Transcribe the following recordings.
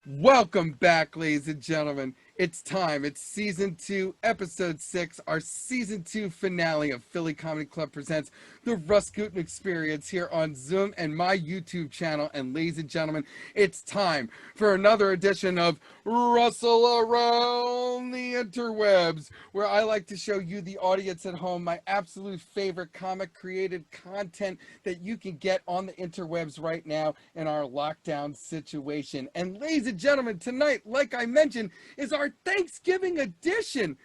Welcome back, ladies and gentlemen. It's time. It's season 2, episode 6, our season 2 finale of Philly Comedy Club presents the RUS GUTIN Experience here on Zoom and my YouTube channel. And ladies and gentlemen, it's time for another edition of Rustle Around the Interwebs, where I like to show you, the audience at home, my absolute favorite comic created content that you can get on the interwebs right now in our lockdown situation. And ladies and gentlemen, tonight, like I mentioned, is our Thanksgiving edition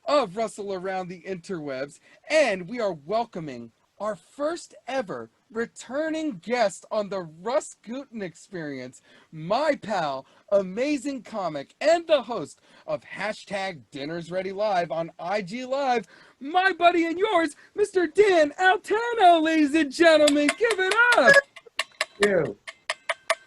of Rustle Around the Interwebs, and we are welcoming our first ever returning guest on the RUS GUTIN Experience, my pal, amazing comic, and the host of hashtag Dinner's Ready Live on IG Live, my buddy and yours, Mr. Dan Altano, ladies and gentlemen. Give it up.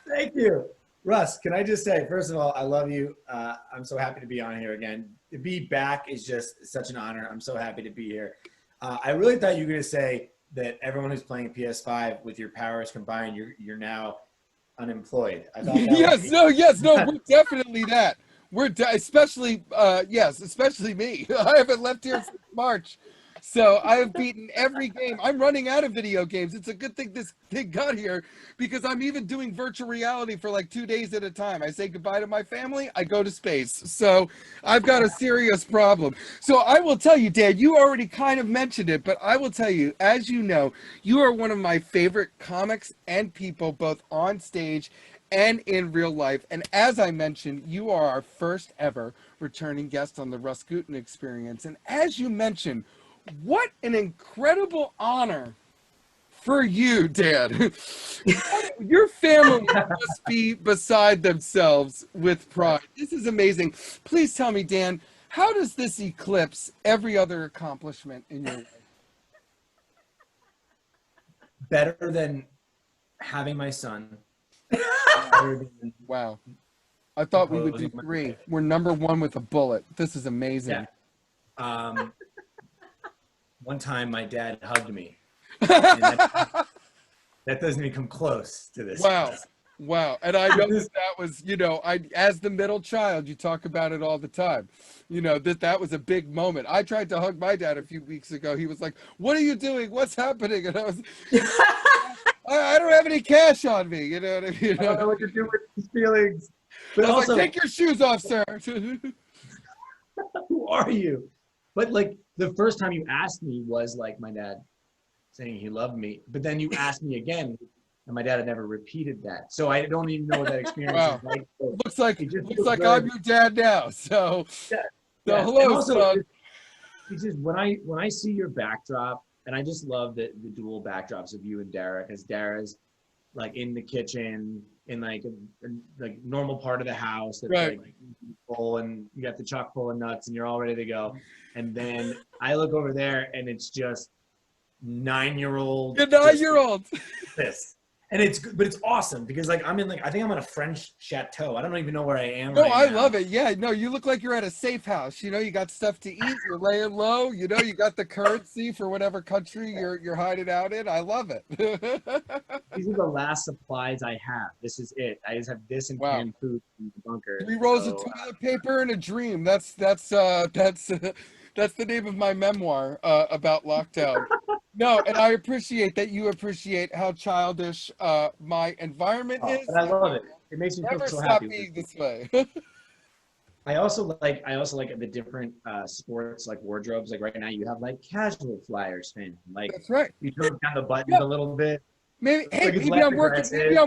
Thank you. Russ, can I just say, first of all, I love you. I'm so happy to be on here again. To be back is just such an honor. I'm so happy to be here. I really thought you were going to say that everyone who's playing PS5 with your powers combined, you're now unemployed. I thought that yes, we're definitely that. Especially me. I haven't left here since March. So I have beaten every game. I'm running out of video games. It's a good thing this thing got here, because I'm even doing virtual reality for like 2 days at a time. I say goodbye to my family, I go to space. So I've got a serious problem. So I will tell you, Dan, you already kind of mentioned it, but I will tell you, as you know, you are one of my favorite comics and people, both on stage and in real life. And as I mentioned, you are our first ever returning guest on the RUS GUTIN Experience. And as you mentioned, what an incredible honor for you, Dan. Your family must be beside themselves with pride. This is amazing. Please tell me, Dan, how does this eclipse every other accomplishment in your life? better than having my son. Wow. I thought we would do 3. We're number 1 with a bullet. This is amazing. Yeah. One time my dad hugged me. That doesn't even come close to this. Wow. And I know that was, as the middle child, you talk about it all the time. That was a big moment. I tried to hug my dad a few weeks ago. He was like, "What are you doing? What's happening?" And I was, I don't have any cash on me. You know what I mean? I don't know what to do with these feelings. But I was also, like, "Take your shoes off, sir." Who are you? But like the first time you asked me was like my dad saying he loved me, but then you asked me again, and my dad had never repeated that. So I don't even know what that experience Wow. is like. So looks like I'm your dad now. So, yeah. Hello, also, son. It's just when I see your backdrop, and I just love the dual backdrops of you and Dara, because Dara's like in the kitchen in like a normal part of the house that's Right. like full, and you got the chock full of nuts and you're all ready to go. And then I look over there and it's just 9-year-old. You're 9-year-old. This. And but it's awesome because like I think I'm in a French chateau. I don't even know where I am. No, right I now. love it. Yeah, no, you look like you're at a safe house. You got stuff to eat. You're laying low. You got the currency for whatever country you're hiding out in. I love it. These are the last supplies I have. This is it. I just have this and canned food in the bunker. 3 rolls of toilet paper and a dream. That's the name of my memoir about lockdown. No, and I appreciate that you appreciate how childish my environment is. But I love it. It makes me feel so happy. Never stop being this way. I also like the different sports like wardrobes. Like right now, you have like casual Flyers fan. Like That's right. You turn down the buttons a little bit. Maybe I'm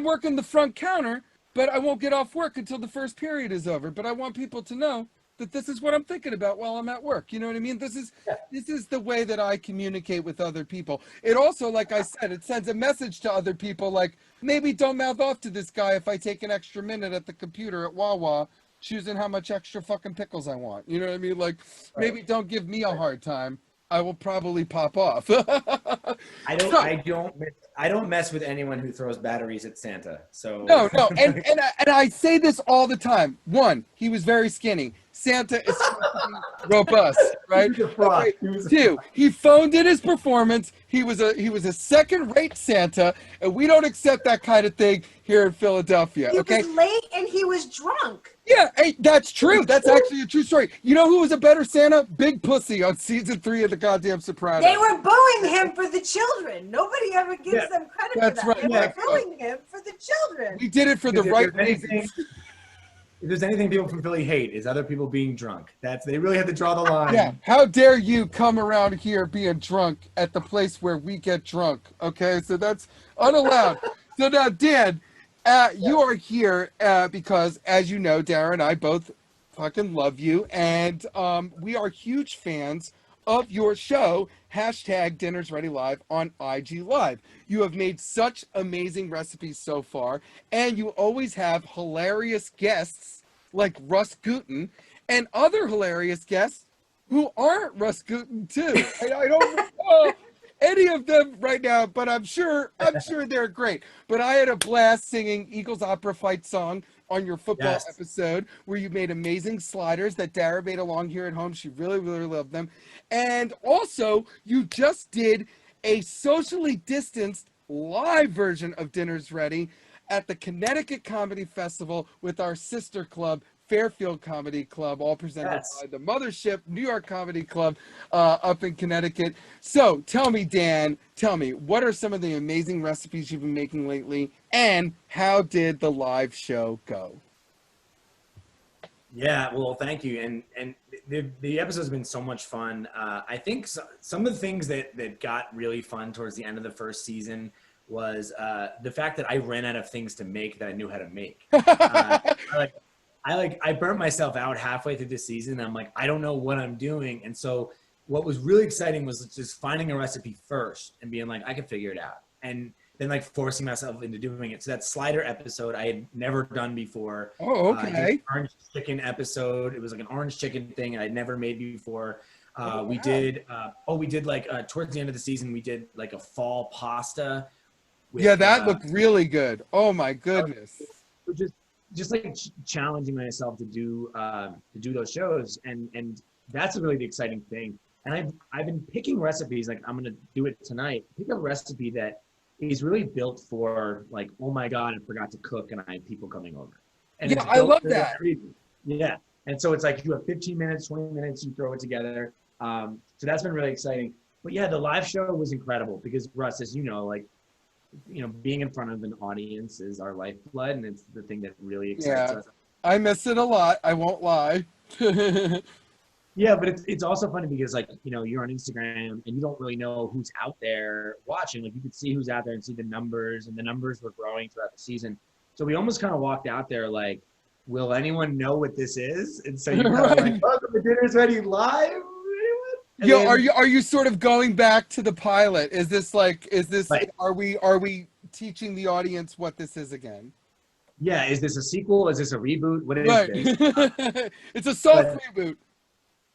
working the front counter, but I won't get off work until the first period is over. But I want people to know that this is what I'm thinking about while I'm at work. You know what I mean? This is the way that I communicate with other people. It also, like I said, it sends a message to other people like, maybe don't mouth off to this guy if I take an extra minute at the computer at Wawa choosing how much extra fucking pickles I want. You know what I mean? Like, maybe don't give me a hard time. I will probably pop off. I don't mess with anyone who throws batteries at Santa. So no, and I say this all the time. 1, he was very skinny. Santa is supposed to be robust, right? He was a fraud. Okay. He was a Two, he phoned in his performance. He was a second-rate Santa, and we don't accept that kind of thing here in Philadelphia. He Okay. was late and he was drunk. Yeah, hey, that's true. That's actually a true story. You know who was a better Santa? Big Pussy on season 3 of The Goddamn Sopranos. They were booing him for the children. Nobody ever gives them credit That's for that. right, They were that's right. booing him for the children. We did it for the Because right if there's anything- reasons. If there's anything people from Philly hate, is other people being drunk. They really had to draw the line. Yeah, how dare you come around here being drunk at the place where we get drunk? Okay, so that's unallowed. So now, Dan, you are here because, as you know, Dara and I both fucking love you, and we are huge fans of your show, hashtag Dinners Ready Live on IG Live. You have made such amazing recipes so far, and you always have hilarious guests like RUS GUTIN and other hilarious guests who aren't RUS GUTIN too. I don't know any of them right now, but I'm sure they're great. But I had a blast singing Eagles Opera Fight Song on your football episode, where you made amazing sliders that Dara made along here at home. She really, really loved them. And also, you just did a socially distanced live version of Dinner's Ready at the Connecticut Comedy Festival with our sister club, Fairfield Comedy Club, all presented by the Mothership New York Comedy Club up in Connecticut. So tell me, Dan, what are some of the amazing recipes you've been making lately, and how did the live show go? Yeah, well, thank you. And the episode's been so much fun. I think some of the things that got really fun towards the end of the first season was the fact that I ran out of things to make that I knew how to make. I burnt myself out halfway through the season. I'm like, I don't know what I'm doing. And so what was really exciting was just finding a recipe first and being like, I can figure it out. And then like forcing myself into doing it. So that slider episode I had never done before. Oh, okay. Orange chicken episode. It was like an orange chicken thing I'd never made before. We did like towards the end of the season, we did like a fall pasta. With, yeah, that looked really good. Oh my goodness. Just like challenging myself to do those shows, and that's really the exciting thing. And I've been picking recipes, like I'm gonna do it tonight. Pick a recipe that is really built for like, oh my god, I forgot to cook and I have people coming over. And yeah, I love that. Yeah, and so it's like you have 15 minutes, 20 minutes, you throw it together. So that's been really exciting. But yeah, the live show was incredible because Russ, as you know, like, you know, being in front of an audience is our lifeblood, and it's the thing that really excites us. I miss it a lot. I won't lie. Yeah, but it's also funny because, like, you know, you're on Instagram and you don't really know who's out there watching. Like, you could see who's out there and see the numbers, and the numbers were growing throughout the season. So we almost kind of walked out there like, will anyone know what this is? And so you're kind of like, welcome to Dinner's Ready Live. Yeah, are you sort of going back to the pilot? Is this like, right. Are we teaching the audience what this is again? Yeah, is this a sequel? Is this a reboot? What is this? It's a soft reboot.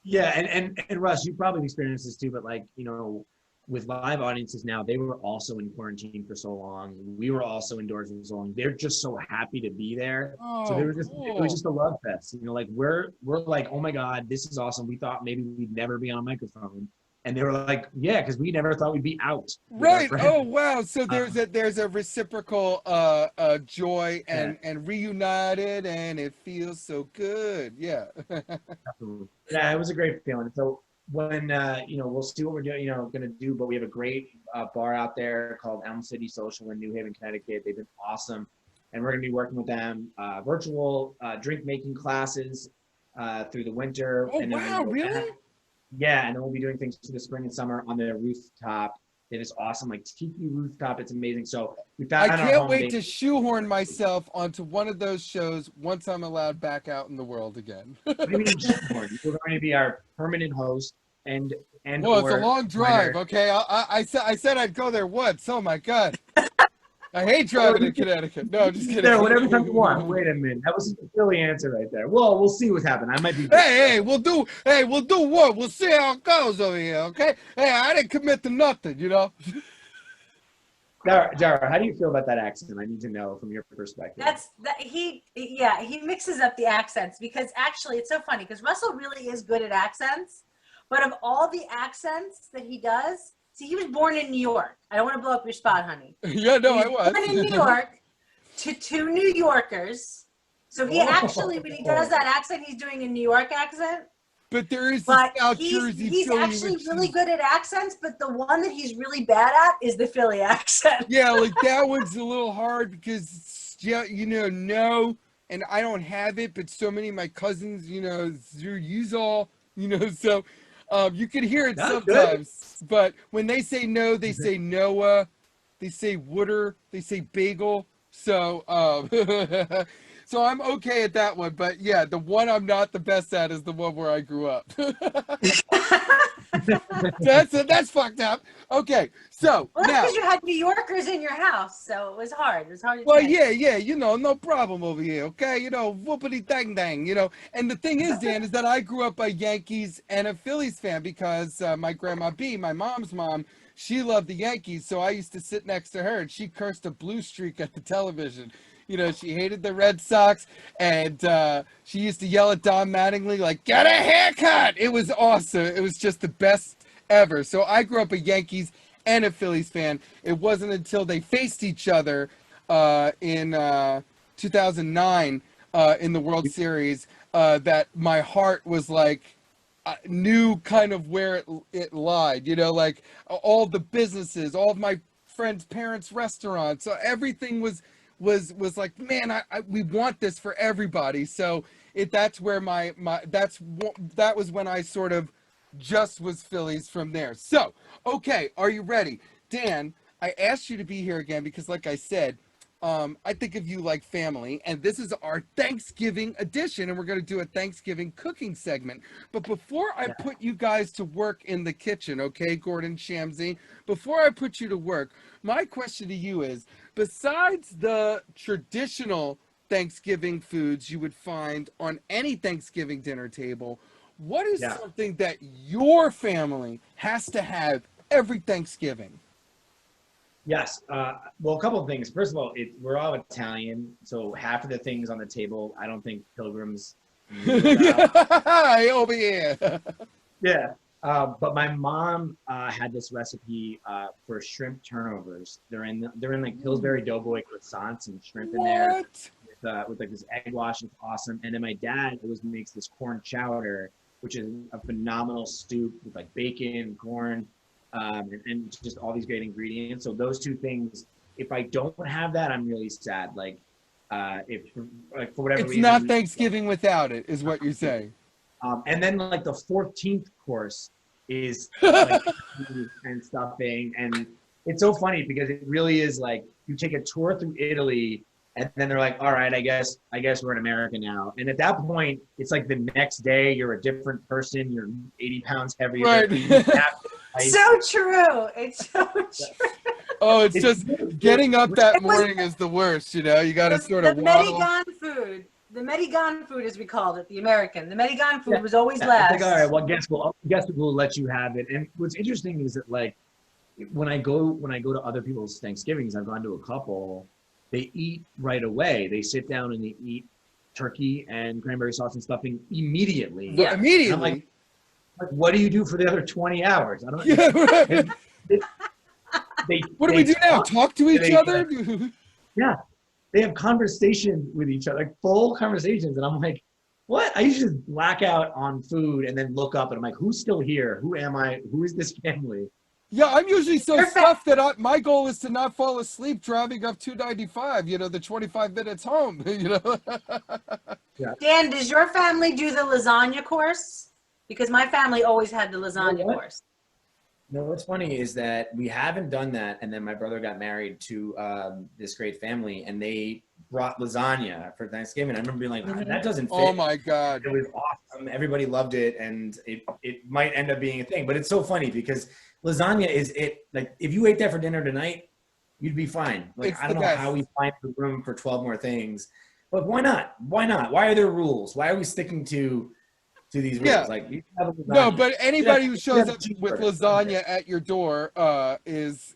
Yeah, and Russ, you probably experienced this too, but like, you know, with live audiences now, they were also in quarantine for so long. We were also indoors for so long. They're just so happy to be there. So they were just, it was just a love fest. You know, like we're like, oh my God, this is awesome. We thought maybe we'd never be on a microphone. And they were like, yeah, because we never thought we'd be out. Right. Oh wow. So there's a reciprocal joy and reunited, and it feels so good. Yeah. Yeah, it was a great feeling. So when you know, we'll see what we're doing, you know, gonna do, but we have a great bar out there called Elm City Social in New Haven, Connecticut. They've been awesome, and we're gonna be working with them virtual drink making classes through the winter. Oh and then wow, really? Yeah, and then we'll be doing things through the spring and summer on the rooftop. It is awesome, like tiki rooftop. It's amazing. So we found I can't wait to shoehorn myself onto one of those shows once I'm allowed back out in the world again. What do you mean shoehorn? You're going to be our permanent host, and well, it's a long drive. Okay, I said I'd go there once. Oh my God. I hate driving to Connecticut. No, just kidding. There, whatever time you want. Wait a minute. That was a silly answer right there. Well, we'll see what's happening. I might be. Hey, we'll do what? We'll see how it goes over here, okay? Hey, I didn't commit to nothing, you know? Dara, how do you feel about that accent? I need to know from your perspective. He mixes up the accents because actually it's so funny because Russell really is good at accents, but of all the accents that he does, see, he was born in New York. I don't want to blow up your spot, honey. Yeah, no, I was. Born in New York to two New Yorkers. So he actually, when he does that accent, he's doing a New York accent. But there is But South he's Jersey, Philly, actually which really is- good at accents, but the one that he's really bad at is the Philly accent. Yeah, like that one's a little hard because yeah, no, and I don't have it, but so many of my cousins, use all, so you can hear it That's sometimes. Good. But when they say no, they say Noah, they say Wooder, they say bagel. So so I'm okay at that one, but yeah, the one I'm not the best at is the one where I grew up. That's fucked up. Okay, so Well, that's now, because you had New Yorkers in your house, so it was hard. It was hard to well, change. yeah, no problem over here. Okay, whoopity dang dang, And the thing is, Dan, is that I grew up a Yankees and a Phillies fan because my grandma B, my mom's mom, she loved the Yankees, so I used to sit next to her, and she cursed a blue streak at the television. She hated the Red Sox, and she used to yell at Don Mattingly, like, get a haircut! It was awesome. It was just the best ever. So I grew up a Yankees and a Phillies fan. It wasn't until they faced each other in 2009 in the World Series that my heart was like, knew kind of where it lied, like all the businesses, all of my friends' parents' restaurants, so everything was like, man, we want this for everybody. So that's where that was when I sort of just was Phillies from there. So, okay, are you ready? Dan, I asked you to be here again because, like I said, I think of you like family, and this is our Thanksgiving edition, and we're going to do a Thanksgiving cooking segment. But before I put you guys to work in the kitchen, okay, Gordon Shamsi, before I put you to work, my question to you is, besides the traditional Thanksgiving foods you would find on any Thanksgiving dinner table, what is something that your family has to have every Thanksgiving? Yes. Well, a couple of things. First of all, we're all Italian, so half of the things on the table, I don't think pilgrims knew about. Over here. Yeah. But my mom had this recipe for shrimp turnovers. They're in like Pillsbury Doughboy croissants and shrimp in there with like this egg wash. It's awesome. And then my dad always makes this corn chowder, which is a phenomenal soup with like bacon, corn. And just all these great ingredients. So those two things, if I don't have that, I'm really sad. Like, if like for whatever reason, it's not Thanksgiving without it, is what you're saying. And then like the 14th course is like and stuffing, and it's so funny because it really is like you take a tour through Italy, and then they're like, all right, I guess we're in America now. And at that point, it's like the next day you're a different person. You're 80 pounds heavier. Right. So true. It's so true. Oh, it's just getting up that morning is the worst, You got to sort of waddle. The Medigan food, as we called it, the American. The Medigan food was always last. Like, all right, well, guess we'll let you have it. And what's interesting is that like when I go to other people's Thanksgivings, I've gone to a couple, they eat right away. They sit down and they eat turkey and cranberry sauce and stuffing immediately. Yeah. Immediately. And I'm like, what do you do for the other 20 hours? I don't know. Yeah, right. What do we do now? Talk to each other? Yeah. They have conversations with each other, like full conversations. And I'm like, what? I used to just black out on food and then look up and I'm like, who's still here? Who am I? Who is this family? Yeah, I'm usually so stuffed that my goal is to not fall asleep driving up 295, the 25 minutes home, Yeah. Dan, does your family do the lasagna course? Because my family always had the lasagna course. No, what's funny is that we haven't done that. And then my brother got married to this great family and they brought lasagna for Thanksgiving. I remember being like, that doesn't fit. Oh my God. It was awesome. Everybody loved it. And it might end up being a thing, but it's so funny because lasagna is it. Like if you ate that for dinner tonight, you'd be fine. Like, I don't know how we find the room for 12 more things, but why not? Why not? Why are there rules? Why are we sticking to to these Yeah. rules. Like, you have a lasagna. No, but anybody who shows have up a with cheeseburger. lasagna at your door is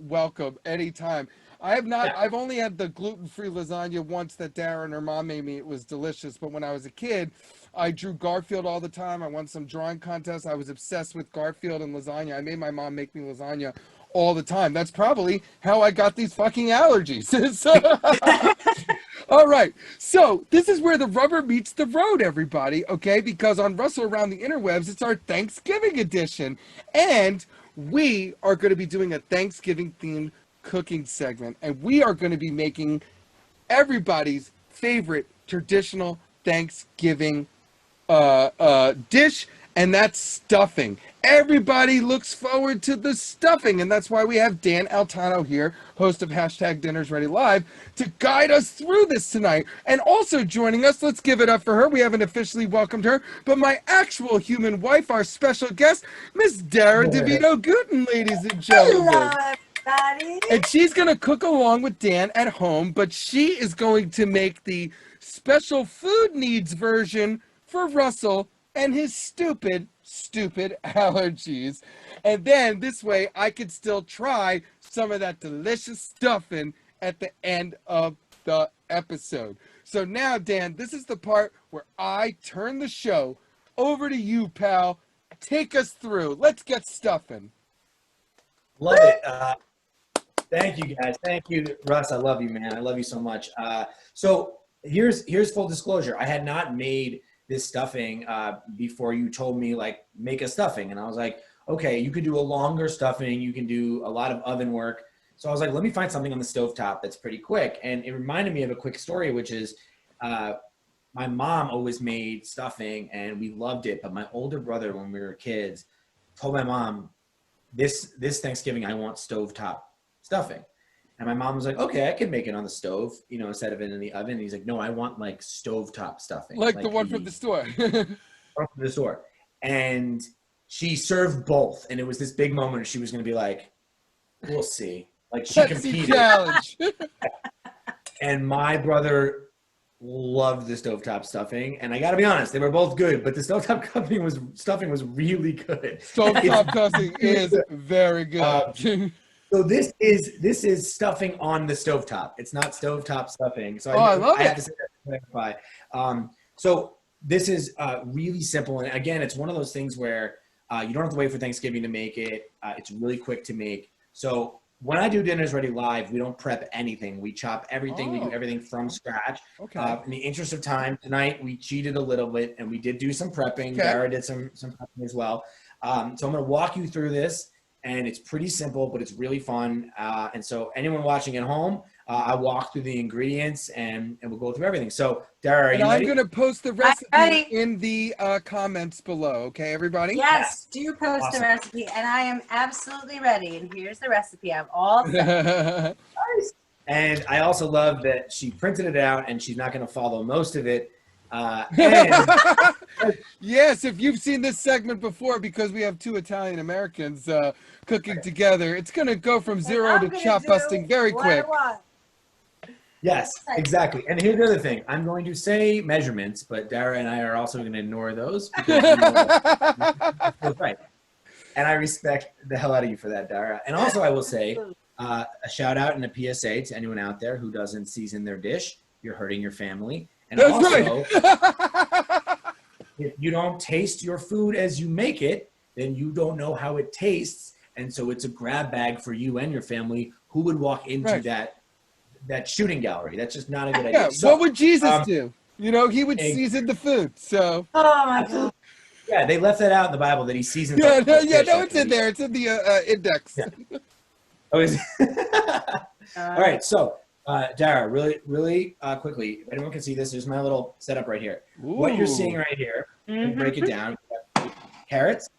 welcome anytime. I have not. Yeah. I've only had the gluten-free lasagna once that Dara and her mom made me. It was delicious. But when I was a kid, I drew Garfield all the time. I won some drawing contests. I was obsessed with Garfield and lasagna. I made my mom make me lasagna all the time. That's probably how I got these fucking allergies. All right, so this is where the rubber meets the road, everybody, okay? Because on Russell Around the Interwebs, it's our Thanksgiving edition. And we are going to be doing a Thanksgiving-themed cooking segment. And we are going to be making everybody's favorite traditional Thanksgiving dish, and that's stuffing. Everybody looks forward to the stuffing, and that's why we have Dan Altano here, host of #DinnersReadyLive, to guide us through this tonight. And also joining us, let's give it up for her. We haven't officially welcomed her, but my actual human wife, our special guest, Miss Dara DeVito Gutin, ladies and gentlemen. Hello, everybody. And she's going to cook along with Dan at home, but she is going to make the special food needs version for Russell and his stupid allergies. And then this way I could still try some of that delicious stuffing at the end of the episode. So now, Dan, this is the part where I turn the show over to you, pal. Take us through. Let's get stuffing. Love it. Thank you, guys. Thank you, Russ. I love you, man. I love you so much. So here's full disclosure. I had not made this stuffing before you told me, like, make a stuffing. And I was like, okay, you could do a longer stuffing. You can do a lot of oven work. So I was like, let me find something on the stovetop that's pretty quick. And it reminded me of a quick story, which is my mom always made stuffing and we loved it. But my older brother, when we were kids, told my mom, this Thanksgiving, I want stovetop stuffing. And my mom was like, okay, I can make it on the stove, instead of it in the oven. And he's like, no, I want like stovetop stuffing. Like the one from the store. From the store. And she served both. And it was this big moment where she was going to be like, we'll see. Like, she competed. Challenge. And my brother loved the stovetop stuffing. And I got to be honest, they were both good, but the stovetop stuffing was really good. Stovetop stuffing is very good. So this is stuffing on the stovetop. It's not stovetop stuffing. So I love it. have to say that to clarify. So this is really simple. And again, it's one of those things where you don't have to wait for Thanksgiving to make it. It's really quick to make. So when I do Dinners Ready Live, we don't prep anything. We chop everything. We do everything from scratch. Okay. In the interest of time, tonight we cheated a little bit and we did do some prepping. Okay. Dara did some prepping as well. So I'm going to walk you through this. And it's pretty simple, but it's really fun. And so anyone watching at home, I walk through the ingredients and we'll go through everything. So Dara, are you ready? I'm going to post the recipe in the comments below. Okay, everybody? Yes, do post the recipe. And I am absolutely ready. And here's the recipe. I'm all set. Nice. And I also love that she printed it out and she's not going to follow most of it. Yes, if you've seen this segment before, because we have two Italian Americans cooking together, it's going to go from zero to chop busting very quick. Yes, exactly. And here's the other thing. I'm going to say measurements, but Dara and I are also going to ignore those. Because that's right. And I respect the hell out of you for that, Dara. And also I will say a shout out and a PSA to anyone out there who doesn't season their dish. You're hurting your family. And That's also, right. if you don't taste your food as you make it, then you don't know how it tastes. And so it's a grab bag for you and your family. Who would walk into that shooting gallery? That's just not a good idea. Yeah, So, what would Jesus do? He would season the food. So. Oh my God. Yeah, they left that out in the Bible that he seasons. No, it's in there. It's in the index. Yeah. All right, so Dara, really quickly, if anyone can see this, here's my little setup right here. Ooh. What you're seeing right here, let me break it down. We have carrots,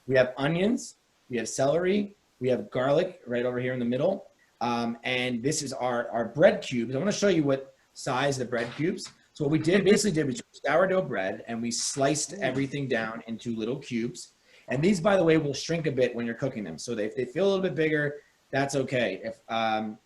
we have onions, we have celery, we have garlic right over here in the middle. And this is our bread cubes. I want to show you what size the bread cubes. So what we basically did, we took sourdough bread and we sliced everything down into little cubes. And these, by the way, will shrink a bit when you're cooking them. So if they feel a little bit bigger, that's okay.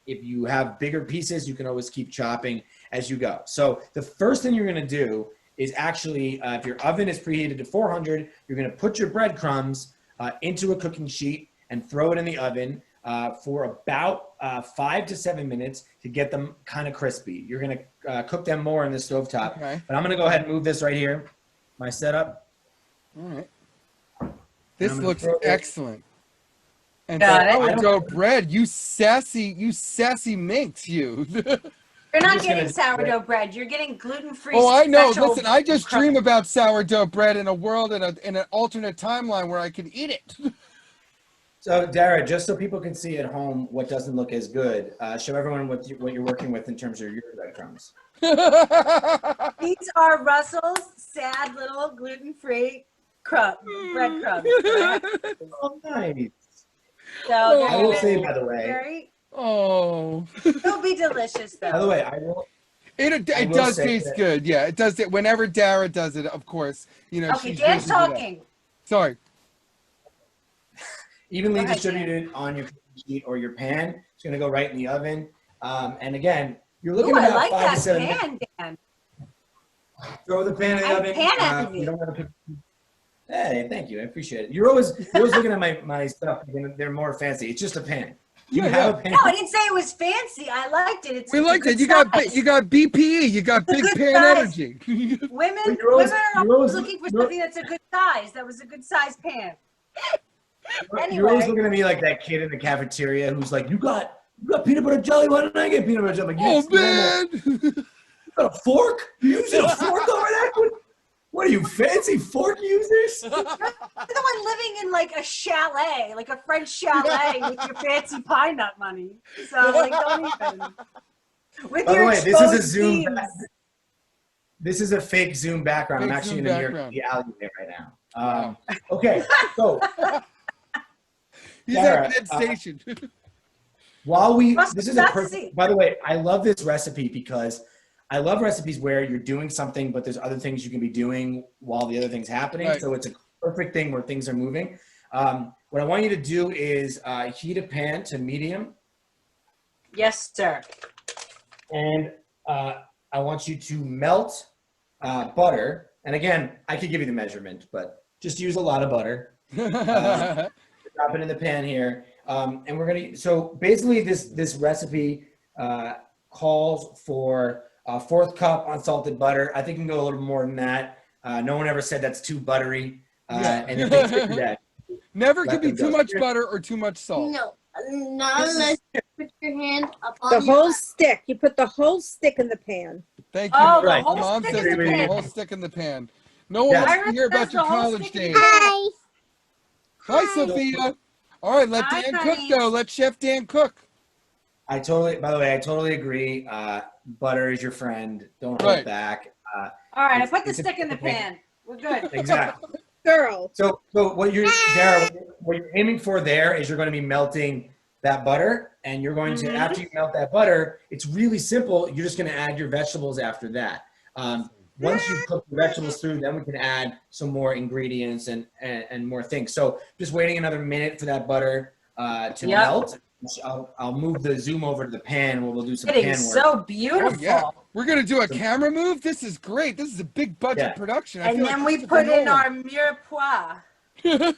If you have bigger pieces, you can always keep chopping as you go. So the first thing you're going to do is actually, if your oven is preheated to 400, you're gonna put your breadcrumbs into a cooking sheet and throw it in the oven for about 5 to 7 minutes to get them kind of crispy. You're gonna cook them more in the stovetop. Okay. But I'm gonna go ahead and move this right here, my setup. All right. This I'm gonna looks throw it- excellent. And Got it. sourdough bread, you sassy minx, you. You're not just getting gonna- sourdough bread. You're getting gluten-free. Oh, I know. special Listen, I just crust. dream about sourdough bread in a world in an alternate timeline where I can eat it. So Dara, just so people can see at home what doesn't look as good, show everyone what you're working with in terms of your breadcrumbs. These are Russell's sad little gluten-free breadcrumbs. Oh, nice. So I will they're say, by the way, very, Oh. they'll be delicious though. by the way, I will. It I will does say taste that- good. Yeah, it does. Whenever Dara does it, of course, you know. Okay, she's Dan's busy with that. talking. Sorry. Evenly Go ahead, distributed on your cooking sheet or your pan. It's going to go right in the oven. And again, you're looking Ooh, I about like 5 to that 7 minutes. pan, Dan. Throw the pan in the I'm oven. pan envy. You don't want to. Hey, thank you. I appreciate it. You're always looking at my stuff. They're more fancy. It's just a pan. You Yeah, have yeah. a pan. No, I didn't say it was fancy. I liked it. It's We a like good that. You size. got BPE. You got It's a big good pan size. energy. Women, But you're always- women are you're always- always looking for you're- something that's a good size. That was a good size pan. You're always Anyway. looking at me like that kid in the cafeteria who's like, you got peanut butter jelly. Why don't I get peanut butter jelly? I'm like, Oh "Yes, normal. man. You got a fork? You using a fork over that? What are you, fancy fork users? You're the one living in like a chalet, like a French chalet with your fancy pine nut money. So like, don't even. With By the your way, this is a exposed Zoom. beams. This is a fake Zoom background. Fake I'm actually Zoom in background. the alleyway right now. Okay, so He's Dara, at Penn Station. while we, Must this be is a nice to perfect, see. by the way, I love this recipe because I love recipes where you're doing something, but there's other things you can be doing while the other thing's happening. Right. So it's a perfect thing where things are moving. What I want you to do is heat a pan to medium. Yes, sir. And I want you to melt butter. And again, I could give you the measurement, but just use a lot of butter. Drop it in the pan here. And we're gonna, so basically this recipe calls for a 1/4 cup unsalted butter. I think you can go a little more than that. No one ever said that's too buttery. Yeah. And if they do that, Never Let could be them too go. much butter or too much salt. No, not unless you put your hand up on The your whole stick. You put the whole stick in the pan. Thank you. Oh, Mom. the Right. whole Mom stick says in to the put the pan. whole stick in the pan. No one Yeah. wants to Iris hear says about the your whole college stick in days. the pan. Hi. Hi, Sophia. All right, let Hi, Dan cook honey. though. Let Chef Dan cook. by the way, I totally agree. Butter is your friend. Don't hold Right. back. All right, I It's- put the it's a stick in the perfect- pan. We're good. Exactly. Girl. So what you're, Dara, what you're aiming for there is you're going to be melting that butter, and you're going to, after you melt that butter, it's really simple. You're just going to add your vegetables after that. Once you've cooked the vegetables through, then we can add some more ingredients and more things. So just waiting another minute for that butter to Yep. melt. I'll move the zoom over to the pan where we'll do some Getting pan work. so Oh beautiful. yeah, we're gonna do a camera move. This is great. This is a big budget Yeah. production. I And feel then like we Christopher put in Nolan. our mirepoix.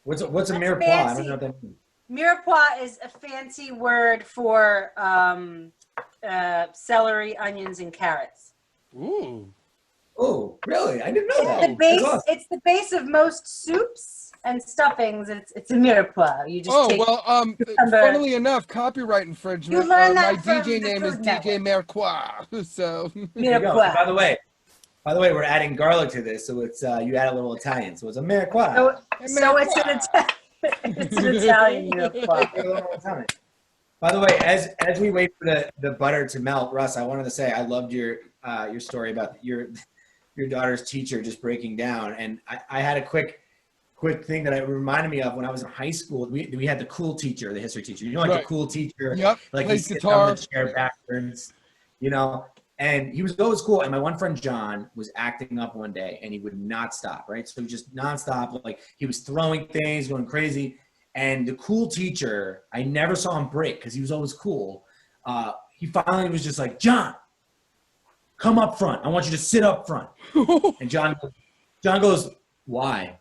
What's a That's mirepoix? I fancy. don't know what that means. Mirepoix is a fancy word for celery, onions, and carrots. Ooh. Oh, really? I didn't know It's that. the base. That's awesome. It's the base of most soups and stuffings. It's a mirepoix. You just Oh take. well, cucumber. funnily enough, copyright infringement. You learned my that from DJ the name is Food DJ Merquois. So There you go. Mirepoix. By the way, we're adding garlic to this, so it's you add a little Italian, so it's a mirepoix. So it's an it's an Italian mirepoix. A little Italian. By the way, as we wait for the butter to melt, Russ, I wanted to say I loved your story about your daughter's teacher just breaking down, and I had a quick thing that it reminded me of when I was in high school. We had the cool teacher, the history teacher. You know, like Right. the cool teacher, Yep, like he plays sits guitar. on the chair backwards, you know. And he was always cool. And my one friend John was acting up one day, and he would not stop. Right, so just nonstop, like he was throwing things, going crazy. And the cool teacher, I never saw him break because he was always cool. He finally was just like, John, come up front. I want you to sit up front. And John goes, why?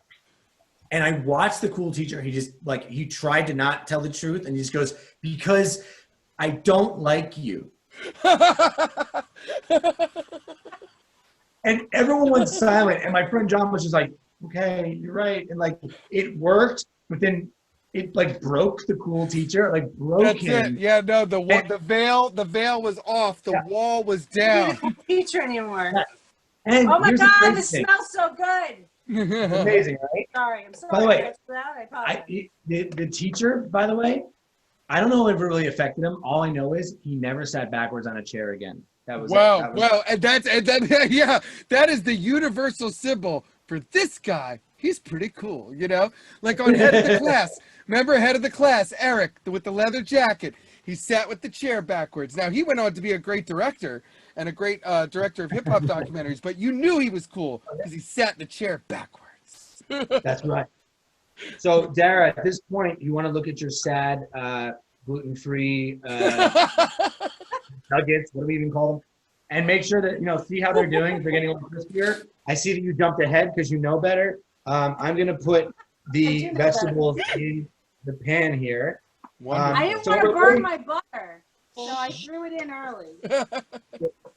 And I watched the cool teacher. He just like, he tried to not tell the truth. And he just goes, because I don't like you. And everyone went silent. And my friend John was just like, okay, you're right. And like, it worked, but then it like broke the cool teacher, like broke That's him. it. Yeah, no, the veil was off. The wall was down. Teacher anymore. Yeah. And Oh my here's the God, crazy this thing. smells so good. Amazing, right? Sorry, I'm sorry. By the way, I apologize. the teacher, by the way, I don't know if it really affected him. All I know is he never sat backwards on a chair again. That was Wow, it. well, and that yeah, that is the universal symbol for this guy. He's pretty cool, you know? Like on Head of the Class. Remember Head of the Class, Eric, with the leather jacket. He sat with the chair backwards. Now, he went on to be a great director and a great director of hip-hop documentaries, but you knew he was cool because he sat in the chair backwards. That's right. So, Dara, at this point, you want to look at your sad, gluten-free nuggets, what do we even call them? And make sure that, you know, see how they're doing. If they're getting a little crispier. I see that you jumped ahead because you know better. I'm going to put the vegetables in the pan here. I didn't so want to we're burn going- my butter, so I threw it in early.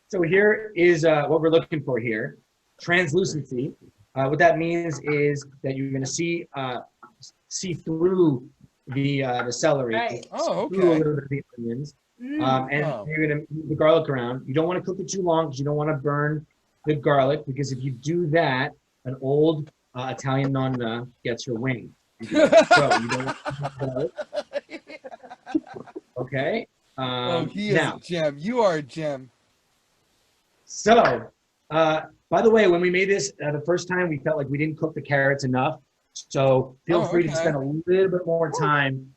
So here is what we're looking for here. Translucency. What that means is that you're going to see through the celery. Right. Oh, Through a okay. little bit of the onions. And Oh. you're going to move the garlic around. You don't want to cook it too long because you don't want to burn the garlic, because if you do that, an old Italian nonna gets your wing. So you don't want to garlic. Okay. Oh, he is now, a gem. You are a gem. so, by the way, when we made this the first time, we felt like we didn't cook the carrots enough. So feel free to okay. spend a little bit more time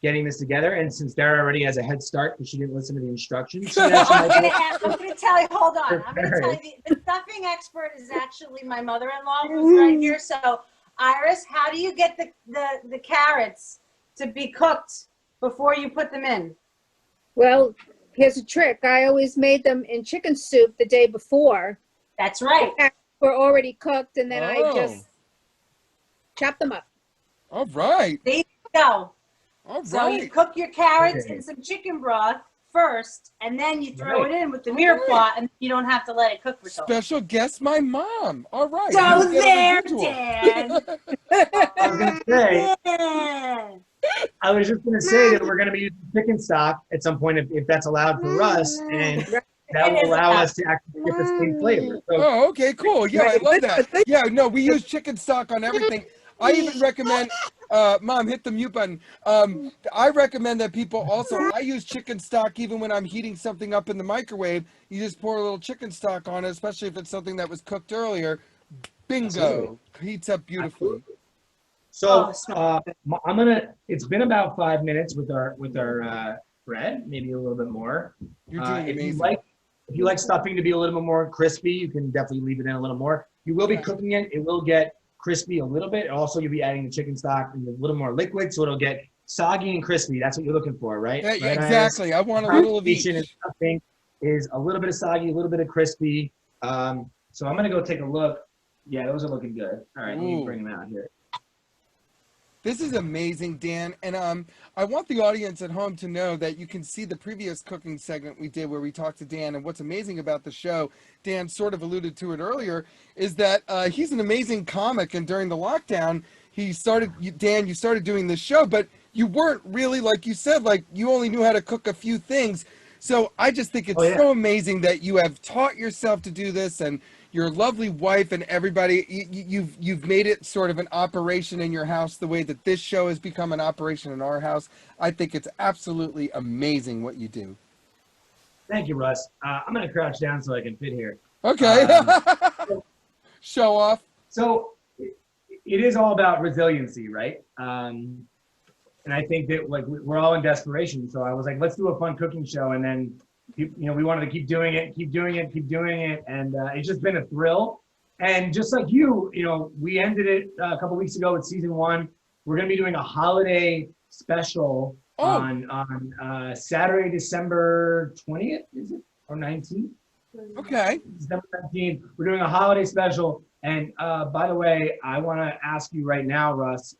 getting this together. And since Dara already has a head start because she didn't listen to the instructions, she actually I'm might going to tell you, hold on. I'm going to tell you, the stuffing expert is actually my mother-in-law who's right here. So, Iris, how do you get the carrots to be cooked before you put them in? Well, here's a trick. I always made them in chicken soup the day before. That's right. We're already cooked, and then I Oh. just chop them up. All right. There you go. All So you right. cook your carrots Okay. in some chicken broth first, and then you throw Right. it in with the mirepoix, and you don't have to let it cook for so long. Special guest, my mom. All right. So You get there, a visual. Dan. I was gonna say, Yeah. I was just gonna say that we're gonna be using chicken stock at some point if that's allowed for us, and that It will is allow allowed. us to actually get the same flavor. So Oh, okay, cool. Yeah, I love that. Yeah, no, we use chicken stock on everything. I even recommend, Mom, hit the mute button. I recommend that people also, I use chicken stock even when I'm heating something up in the microwave. You just pour a little chicken stock on it, especially if it's something that was cooked earlier. Bingo. Absolutely. Heats up beautifully. So Oh, I'm gonna. It's been about 5 minutes with our bread, maybe a little bit more. You're doing If amazing. you like stuffing to be a little bit more crispy, you can definitely leave it in a little more. You will be cooking it. It will get crispy a little bit. Also, you'll be adding the chicken stock and a little more liquid, so it'll get soggy and crispy. That's what you're looking for, right? Yeah, Right, Iris? exactly. I want a little of each. Combination of stuffing is a little bit of soggy, a little bit of crispy. So I'm gonna go take a look. Yeah, those are looking good. All right, let me Ooh. bring them out here. This is amazing, Dan. And I want the audience at home to know that you can see the previous cooking segment we did where we talked to Dan. And what's amazing about the show, Dan sort of alluded to it earlier, is that he's an amazing comic. And during the lockdown, Dan, you started doing this show, but you weren't really, like you said, like you only knew how to cook a few things. So I just think it's so amazing that you have taught yourself to do this, and your lovely wife and everybody, you've made it sort of an operation in your house the way that this show has become an operation in our house. I think it's absolutely amazing what you do. Thank you, Russ. I'm gonna crouch down so I can fit here. Okay. Show off. So it is all about resiliency, right? And I think that like we're all in desperation. So I was like, let's do a fun cooking show, and then we wanted to keep doing it, and it's just been a thrill. And just like you, we ended it a couple weeks ago with season 1. We're gonna be doing a holiday special on Saturday, December 20th, is it, or 19th? Okay. December 17th. We're doing a holiday special. And by the way, I want to ask you right now, Russ,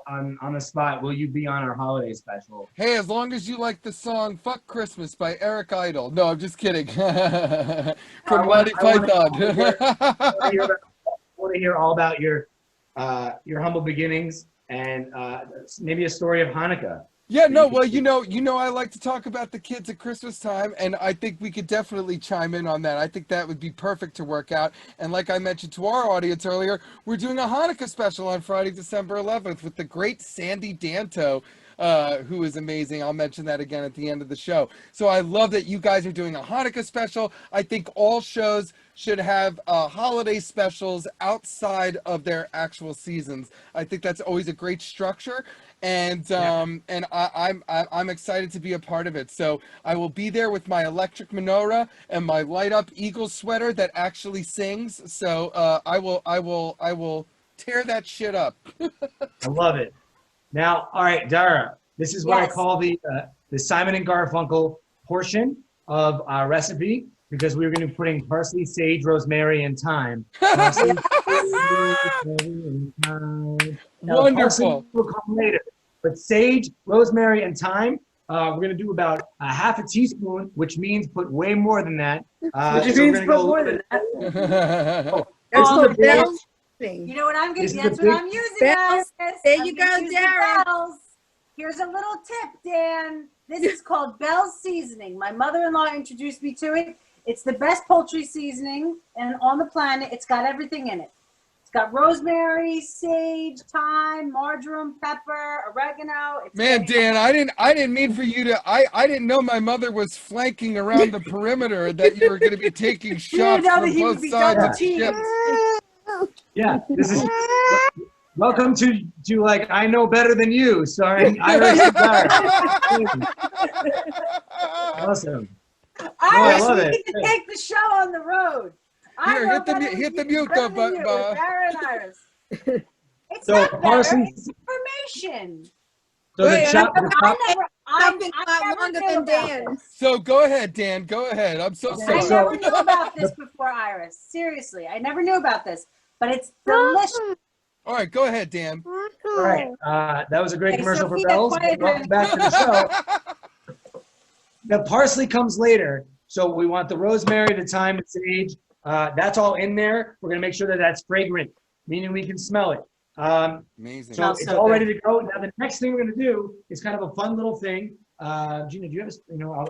on the spot, will you be on our holiday special? Hey, as long as you like the song "Fuck Christmas" by Eric Idle. No, I'm just kidding. From Monty Python. I want to hear all about your humble beginnings and maybe a story of Hanukkah. Yeah, no, well, you know, I like to talk about the kids at Christmas time, and I think we could definitely chime in on that. I think that would be perfect to work out. And like I mentioned to our audience earlier, we're doing a Hanukkah special on Friday, December 11th with the great Sandy Danto, who is amazing. I'll mention that again at the end of the show. So I love that you guys are doing a Hanukkah special. I think all shows should have holiday specials outside of their actual seasons. I think that's always a great structure. And I'm excited to be a part of it. So I will be there with my electric menorah and my light up eagle sweater that actually sings. So I will tear that shit up. I love it. Now, all right, Dara, this is what I call the Simon and Garfunkel portion of our recipe, because we're going to be putting parsley, sage, rosemary, and thyme. Parsley, now, Wonderful. will come later, but sage, rosemary, and thyme, we're going to do about a half a teaspoon, which means put way more than that. Which means put more than that. That's Oh, the bells thing. You know what I'm going This to is That's the what big- I'm using. Bells. Alice. There I'm you gonna go, use the Dara. bells. Here's a little tip, Dan. This is called Bell's seasoning. My mother-in-law introduced me to it. It's the best poultry seasoning and on the planet. It's got everything in it. It's got rosemary, sage, thyme, marjoram, pepper, oregano. It's Man, ready. Dan, I didn't mean for you to. I didn't know my mother was flanking around the perimeter. That you were going to be taking shots know from that he would both be sides of double the teamed. ship. Yeah, this is welcome to like I know better than you, starring Iris and Dara. Awesome. Iris, love we it. need to take the show on the road. I Here, know hit the better mu- than hit the you, mute better though, than you, but- Dara and Iris. It's So not better. parsley. It's information. So the Wait, chop. I've been longer than Dan. So go ahead, Dan. Go ahead. I'm so I sorry. never knew about this before, Iris. Seriously, I never knew about this, but it's delicious. All right, go ahead, Dan. All right, that was a great Hey, commercial for Sophia, Bells. quiet Welcome down. back to the show. The parsley comes later, so we want the rosemary, the thyme, and sage. That's all in there. We're gonna make sure that that's fragrant, meaning we can smell it. Amazing. So Smells it's so all good. ready to go. Now the next thing we're gonna do is kind of a fun little thing. Gina, do you have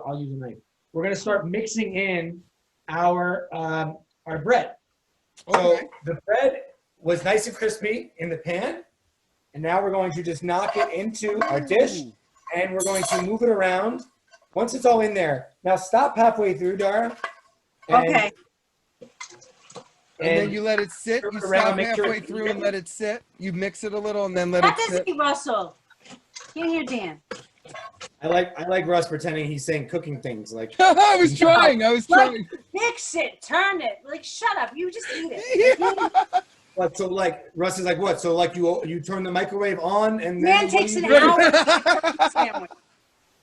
I'll use a knife. We're gonna start mixing in our bread. So Okay. the bread was nice and crispy in the pan, and now we're going to just knock it into our dish, and we're going to move it around. Once it's all in there, now stop halfway through, Dara. Okay. And then you let it sit. turn You it around, stop make sure halfway it's through even. and let it sit. You mix it a little and then let That it doesn't sit. eat Russell. Can't hear Dan. I like Russ pretending he's saying cooking things like. I was trying. I was trying. Mix it, turn it. Like, shut up. You just eat it. Yeah. What? So like Russ is like what? So like you turn the microwave on and then Man what do takes you an do? hour to make a turkey sandwich.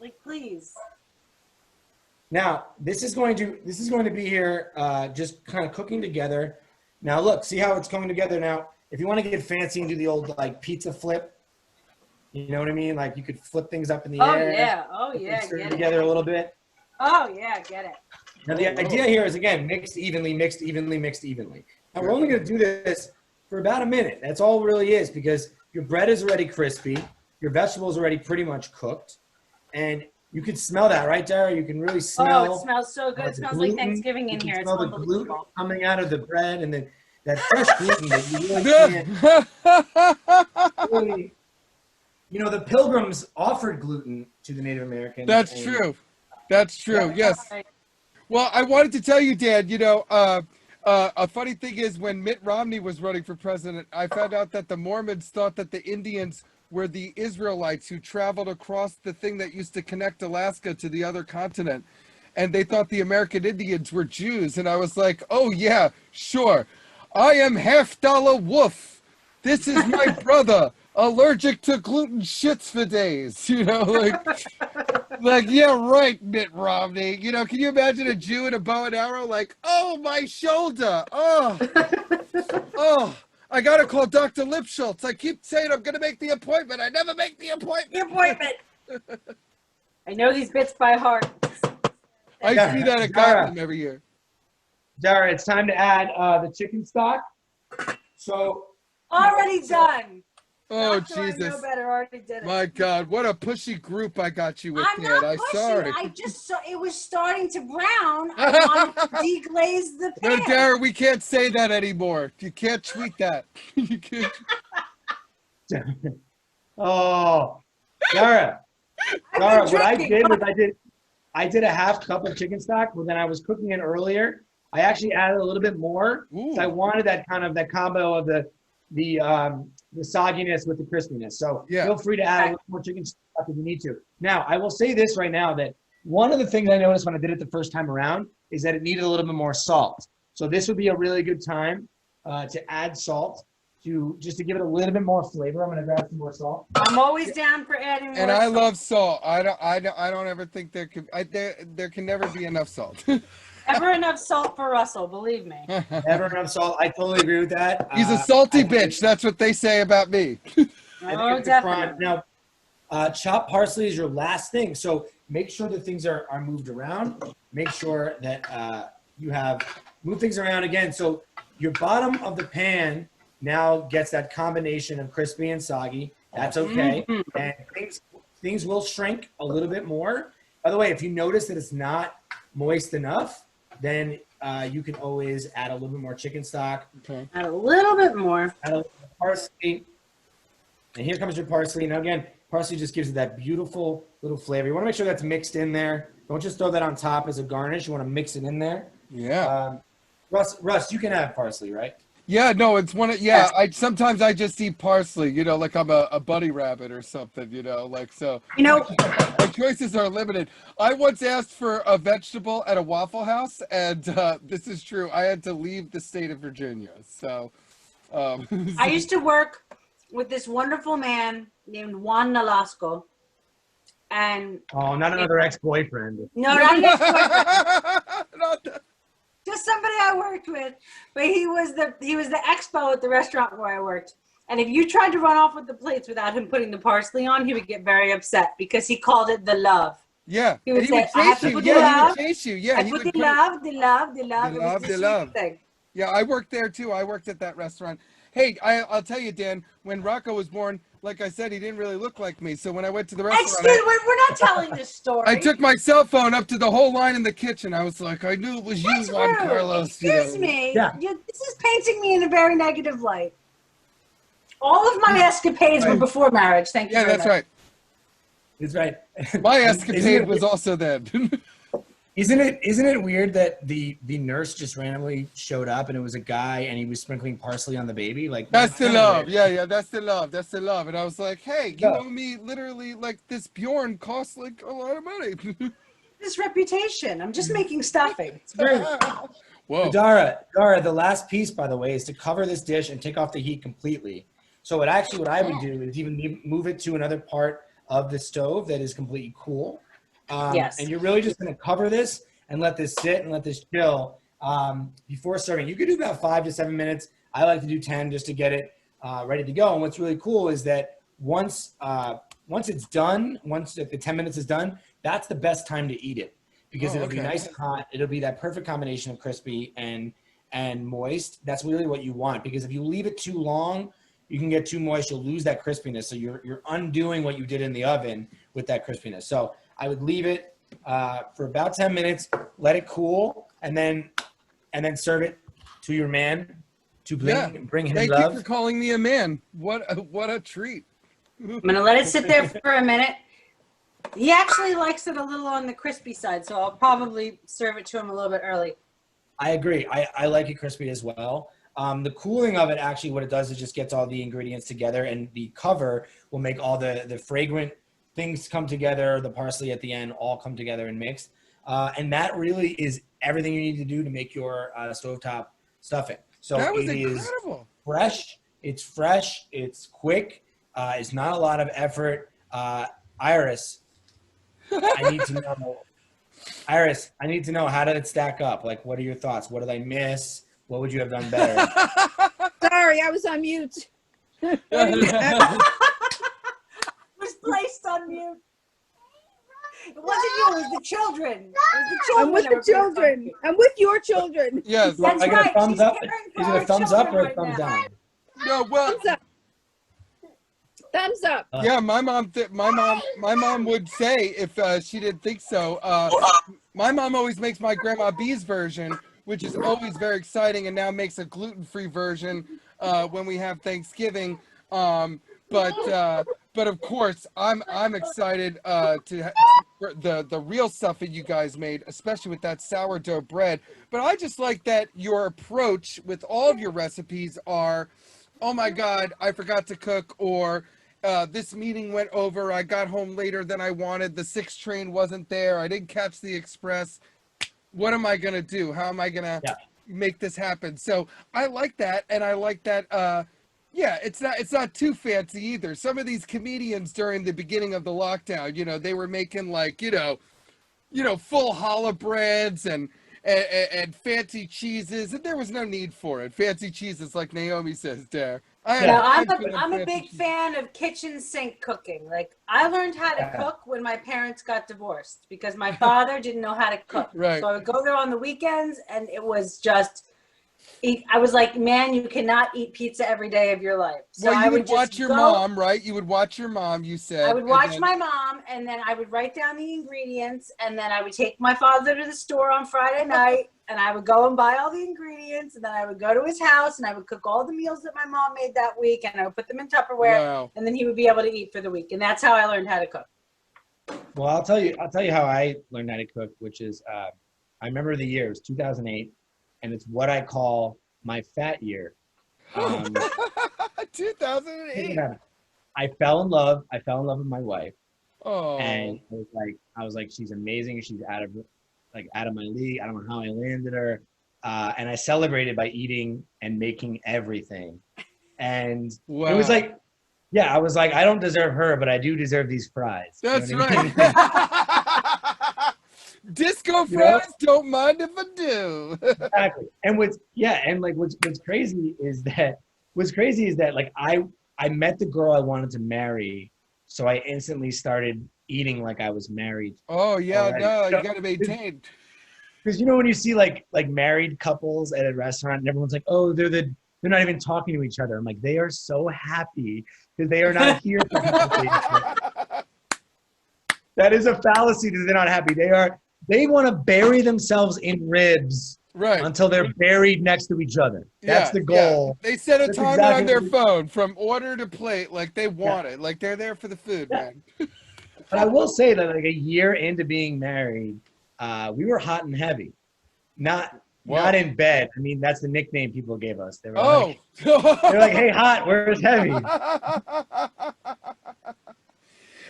Like, please. Now this is going to be here just kind of cooking together. Now look, see how it's coming together. Now if you want to get fancy and do the old like pizza flip, you know what I mean? Like you could flip things up in the Oh, air. yeah. Oh, put yeah. them stirred Get together it. a little bit. Oh, yeah. Get it. Now the idea here is again mixed evenly, mixed evenly, mixed evenly. Now we're only going to do this for about a minute. That's all it really is, because your bread is already crispy, your vegetables are already pretty much cooked, and you can smell that, right, Dara? You can really smell. Oh, it smells so good. the It smells gluten. like Thanksgiving in You can here. It's smell the gluten unbelievable. coming out of the bread, and then that fresh gluten that you really can't. Really, you know, the Pilgrims offered gluten to the Native Americans. That's and- true. That's true. Yes. Well, I wanted to tell you, Dan, a funny thing is when Mitt Romney was running for president, I found out that the Mormons thought that the Indians were the Israelites who traveled across the thing that used to connect Alaska to the other continent. And they thought the American Indians were Jews. And I was like, oh, yeah, sure. I am Half-Dollar Wolf. This is my brother. allergic to gluten shits for days, you know, like, yeah, right, Mitt Romney. You know, can you imagine a Jew in a bow and arrow like, oh, my shoulder, oh, I gotta call Dr. Lipschultz. I keep saying I'm gonna make the appointment. I never make the appointment. The appointment. I know these bits by heart. I see that at Dara. Gotham every year. Dara, it's time to add the chicken stock. So Already done. Oh, Doctor, I know Jesus. better. Already did it. My God, what a pushy group I got you with, I'm Dan. not I'm pushing. sorry. I just saw it was starting to brown. I wanted to deglaze the pan. No, Dara, we can't say that anymore. You can't tweet that. You can't. Oh, Dara, I've been what I drinking. did was I did a half cup of chicken stock, but then I was cooking it earlier. I actually added a little bit more. So I wanted that combo of the sogginess with the crispiness. So feel free to add a little more chicken stock if you need to. Now, I will say this right now, that one of the things I noticed when I did it the first time around is that it needed a little bit more salt. So this would be a really good time to add salt. Just to give it a little bit more flavor. I'm gonna grab some more salt. I'm always down for adding more. And I salt. love salt. I don't ever think there can never be enough salt. Never enough salt for Russell, believe me. Never enough salt. I totally agree with that. He's a salty bitch. That's what they say about me. Oh, definitely. Now, chopped parsley is your last thing. So make sure that things are moved around. Make sure that you have moved things around again. So your bottom of the pan now gets that combination of crispy and soggy. That's okay. Mm-hmm. And things will shrink a little bit more. By the way, if you notice that it's not moist enough, then you can always add a little bit more chicken stock. Okay. Add a little bit more. Add a little parsley. And here comes your parsley. Now again, parsley just gives it that beautiful little flavor. You want to make sure that's mixed in there. Don't just throw that on top as a garnish. You want to mix it in there. Yeah. Russ, you can have parsley, right? Yeah, no, it's one of, sometimes I just eat parsley, you know, like I'm a bunny rabbit or something, you know, like, so. You know, my choices are limited. I once asked for a vegetable at a Waffle House, and this is true. I had to leave the state of Virginia, so. I used to work with this wonderful man named Juan Nolasco. And not another ex-boyfriend. no, not an ex-boyfriend. Not that. Just somebody I worked with, but he was the expo at the restaurant where I worked. And if you tried to run off with the plates without him putting the parsley on, he would get very upset because he called it the love. Yeah, He would and say, "I have to put the he love. would chase you. Yeah, I he put would the put love, the love, the love, The it was love, the the sweet love. thing." Yeah, I worked there too. I worked at that restaurant. Hey, I'll tell you, Dan, when Rocco was born, like I said, he didn't really look like me. So when I went to the restaurant, Excuse me, we're not telling this story. I took my cell phone up to the whole line in the kitchen. I was like, I knew it was you, That's Juan rude. Carlos. Excuse me. Yeah. This is painting me in a very negative light. All of my escapades were before marriage. Thank you. Yeah, very that's much. right. That's right. My Isn't escapade it- was also then. Isn't it weird that the nurse just randomly showed up and it was a guy and he was sprinkling parsley on the baby? Like That's the kinda love. weird. Yeah, that's the love. That's the love. And I was like, hey, you owe me literally, like, this Bjorn costs like a lot of money. This reputation. I'm just making stuffing. It's very Whoa. Dara, the last piece, by the way, is to cover this dish and take off the heat completely. So what I would do is even move it to another part of the stove that is completely cool. Yes. And you're really just going to cover this and let this sit and let this chill before serving. You could do about 5 to 7 minutes. I like to do 10 just to get it ready to go. And what's really cool is that once it's done, once the 10 minutes is done, that's the best time to eat it because it'll be nice and hot. It'll be that perfect combination of crispy and moist. That's really what you want because if you leave it too long, you can get too moist. You'll lose that crispiness. So you're undoing what you did in the oven with that crispiness. So I would leave it for about 10 minutes, let it cool, and then serve it to your man to bring him Thank love. you for calling me a man. What a treat. I'm going to let it sit there for a minute. He actually likes it a little on the crispy side, so I'll probably serve it to him a little bit early. I agree. I like it crispy as well. The cooling of it, actually, what it does is just gets all the ingredients together, and the cover will make all the fragrant things come together, the parsley at the end, all come together and mix. And that really is everything you need to do to make your stovetop stuffing. So That was it incredible. is fresh, it's quick, It's not a lot of effort. Iris, I need to know. Iris, I need to know, how did it stack up? Like, what are your thoughts? What did I miss? What would you have done better? Sorry, I was on mute. Was placed on mute. It wasn't you, it was the children. It was the children. I'm with the children. I'm with your children. Yes. That's I get right. a thumbs She's up. caring for Is it our a thumbs up or a children thumbs right now. down? No, well, Thumbs up. Thumbs up. yeah, my mom would say if she didn't think so. My mom always makes my grandma B's version, which is always very exciting, and now makes a gluten-free version when we have Thanksgiving. But of course, I'm excited for the real stuff that you guys made, especially with that sourdough bread. But I just like that your approach with all of your recipes are, oh my God, I forgot to cook, or this meeting went over, I got home later than I wanted, the 6 train wasn't there, I didn't catch the express. What am I gonna do? How am I gonna make this happen? So I like that, and I like that. Yeah, it's not too fancy either. Some of these comedians during the beginning of the lockdown, you know, they were making like, you know, full challah breads and fancy cheeses, and there was no need for it. Fancy cheeses, like Naomi says there. I'm a big fan of kitchen sink cooking. Like, I learned how to cook when my parents got divorced because my father didn't know how to cook. Right. So I would go there on the weekends, and it was just, I was like, man, you cannot eat pizza every day of your life. So well, I you would watch your mom, right? You would watch your mom, you said. I would watch my mom, and then I would write down the ingredients, and then I would take my father to the store on Friday night, and I would go and buy all the ingredients, and then I would go to his house, and I would cook all the meals that my mom made that week, and I would put them in Tupperware, and then he would be able to eat for the week. And that's how I learned how to cook. Well, I'll tell you how I learned how to cook, which is, I remember the year, it was 2008, and it's what I call my fat year. 2008. I fell in love with my wife. Oh. And I was like, she's amazing. She's out of my league. I don't know how I landed her. And I celebrated by eating and making everything. And it was like, yeah, I was like, I don't deserve her, but I do deserve these fries. That's you know what right. I mean? Disco fries, don't mind if I do. Exactly. And what's crazy is that like I met the girl I wanted to marry, so I instantly started eating like I was married. Oh yeah, already. no, you gotta maintain. Because you know when you see like married couples at a restaurant and everyone's like, oh, they're not even talking to each other. I'm like, they are so happy because they are not here for conversation. That is a fallacy that they're not happy. They want to bury themselves in ribs until they're buried next to each other. That's the goal. Yeah. They set a That's timer exactly on their phone from order to plate, like they want it, like they're there for the food, man. But I will say that like a year into being married, we were hot and heavy. Not in bed. I mean, that's the nickname people gave us. They were they're like, hey, hot, where's heavy?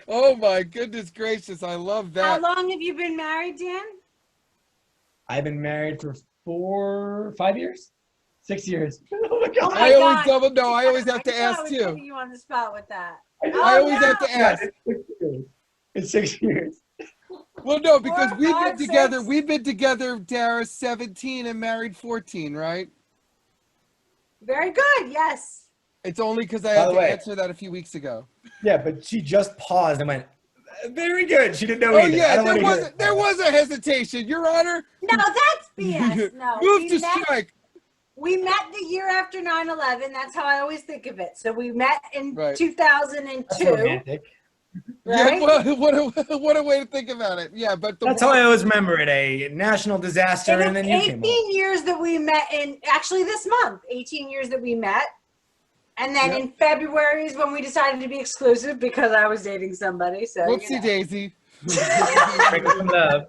Oh my goodness gracious, I love that. How long have you been married, Dan? I've been married for 5 years, 6 years. Oh my God. I always have to ask too. Putting you on the spot with that. I always have to ask. It's 6 years. Well, no, because we've been together, Dara, 17 and married 14, right? Very good, yes. It's only because I had to answer that a few weeks ago. Yeah, but she just paused and went, very good. She didn't know either. Yeah, there was a hesitation, Your Honor. No, that's BS. No, Move to strike. We met the year after 9/11. That's how I always think of it. So we met in 2002. That's romantic. Right? Yeah, what a way to think about it. Yeah, but that's how I always remember it, a national disaster, and then you came 18 years that we met actually this month, 18 years that we met. And then in February is when we decided to be exclusive because I was dating somebody. So whoopsie daisy. Sprinkle some love.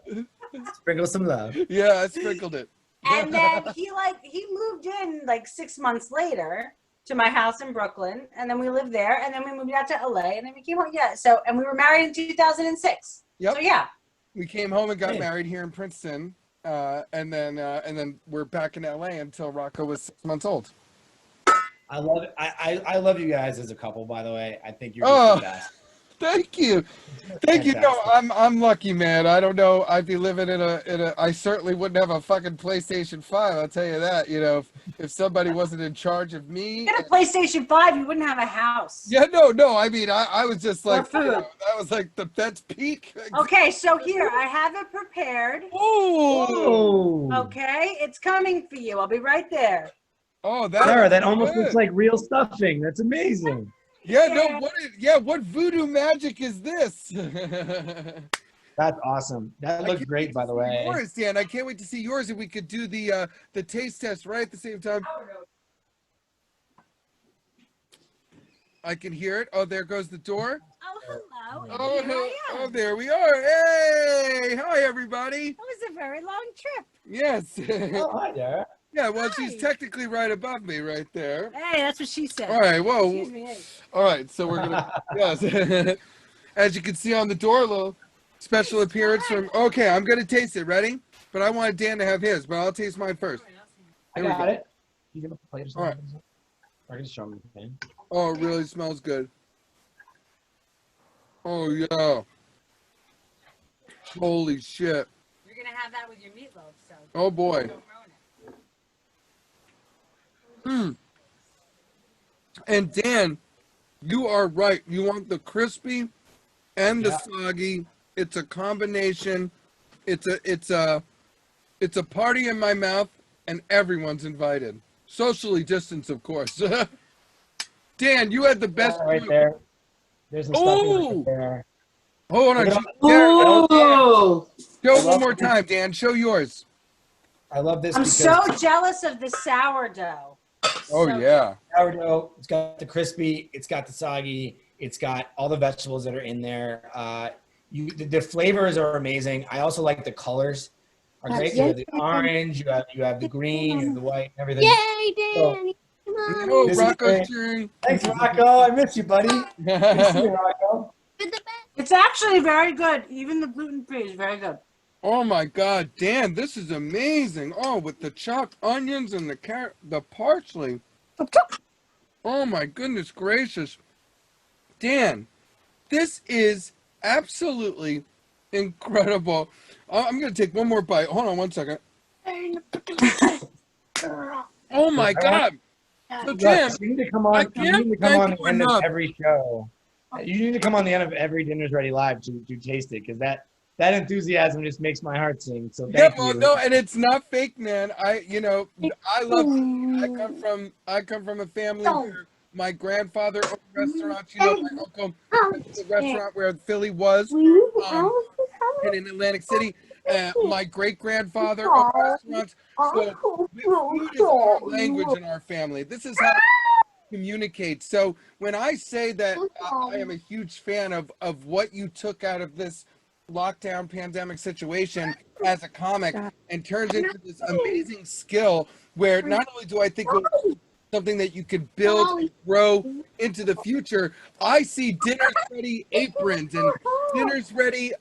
Sprinkle some love. Yeah, I sprinkled it. And then he moved in like 6 months later to my house in Brooklyn, and then we lived there, and then we moved out to LA, and then we came home. Yeah, so and we were married in 2006. Yep. So yeah. We came home and got married here in Princeton, and then we're back in LA until Rocco was 6 months old. I love it. I love you guys as a couple, by the way. I think you're Oh. just the best. Thank you. Thank you. No, Fantastic. I'm lucky, man. I don't know. I'd be living in a I certainly wouldn't have a fucking PlayStation 5, I'll tell you that. You know, if somebody wasn't in charge of me. Get a PlayStation 5, you wouldn't have a house. Yeah, no. I mean, I was just like, food. that was like that's peak. Okay, so here, I have it prepared. Oh. Okay, it's coming for you. I'll be right there. Oh, that. Dara, that almost good. looks like real stuffing. That's amazing. Yeah, no, what voodoo magic is this? That's awesome. That looks great, by the way. Yours, Dan. I can't wait to see yours, and we could do the taste test right at the same time. I can hear it. Oh, there goes the door. Oh, hello. Oh, Here I am. oh, there we are. Hey, hi, everybody. That was a very long trip. Yes. Oh, hi, Dara. Yeah, well, she's Hi. technically right above me right there. Hey, that's what she said. All right, whoa. Excuse me. Hey. All right, so we're going to, yes. As you can see on the door, a little special appearance from, okay, I'm going to taste it. Ready? But I wanted Dan to have his, but I'll taste mine first. I Here we got go. it. You gonna play it or All right. something? I can just show them the thing. Oh, it really smells good. Oh, yeah. Holy shit. You're going to have that with your meatloaf, so. Oh, boy. Don't ruin it. And Dan, you are right. You want the crispy and the soggy. It's a combination. It's a party in my mouth, and everyone's invited. Socially distanced, of course. Dan, you had the best Right food. there. There's the stuffing Oh! right there. Hold on. Look at Show it one love more it. time, Dan. Show yours. I love this I'm because so jealous of the sourdough. Oh, So- yeah. sourdough, it's got the crispy, it's got the soggy, it's got all the vegetables that are in there. The flavors are amazing. I also like the colors are great. You have the orange, you have the green, you have the white, everything. Yay, Danny. Come on. Oh, This is Rocco's great. turn. Thanks, Rocco. I miss you, buddy. Good to see you, Rocco. You're the best. It's actually very good. Even the gluten-free is very good. Oh my God, Dan, this is amazing. Oh, with the chopped onions and the parsley. Oh my goodness gracious. Dan, this is absolutely incredible. I'm going to take one more bite. Hold on one second. Oh my God. So Dan, Russ, you need to come I on. can't You need to come thank on you the end enough. of every show. You need to come on the end of every Dinner's Ready Live to taste it, because that enthusiasm just makes my heart sing. So yeah, thank well, you. no, and it's not fake, man. I love I come from a family where my grandfather owned restaurants. You know, my uncle owned the restaurant where Philly was in Atlantic City. My great grandfather owned restaurants. So food is our language in our family. This is how we communicate. So when I say that I am a huge fan of what you took out of this lockdown pandemic situation as a comic and turns into this amazing skill where not only do I think it's something that you could build and grow into the future, I see Dinner's Ready aprons and Dinner's Ready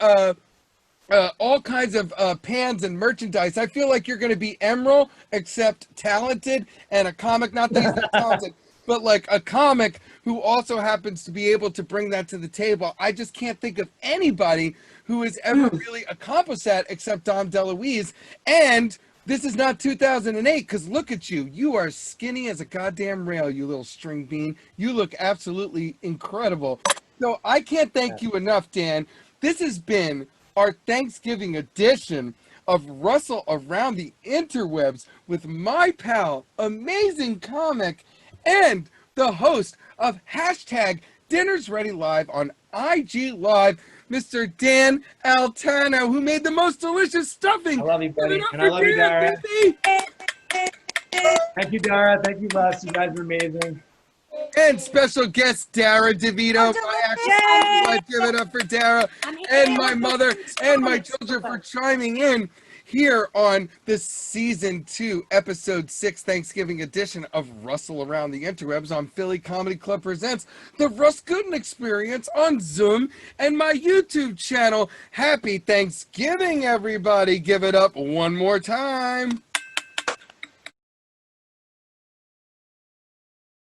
all kinds of pans and merchandise. I feel like you're going to be Emerald, except talented, and a comic, not that he's not talented, but like a comic who also happens to be able to bring that to the table. I just can't think of anybody who has ever really accomplished that except Dom DeLuise. And this is not 2008, because look at you. You are skinny as a goddamn rail, you little string bean. You look absolutely incredible. So I can't thank you enough, Dan. This has been our Thanksgiving edition of Russell Around the Interwebs with my pal, amazing comic, and the host of hashtag Dinner's Ready Live on IG Live, Mr. Dan Altano, who made the most delicious stuffing. I love you, buddy. Give it up And for I love you, Dan, Dara. baby. Thank you, Dara. Thank you, Russ. You guys are amazing. And special guest Dara DeVito, my actual wife. Give it up for Dara and my mother and my children for chiming in here on the season 2, episode 6, Thanksgiving edition of Russell Around the Interwebs on Philly Comedy Club presents the RUS GUTIN Experience on Zoom and my YouTube channel. Happy Thanksgiving, everybody. Give it up one more time.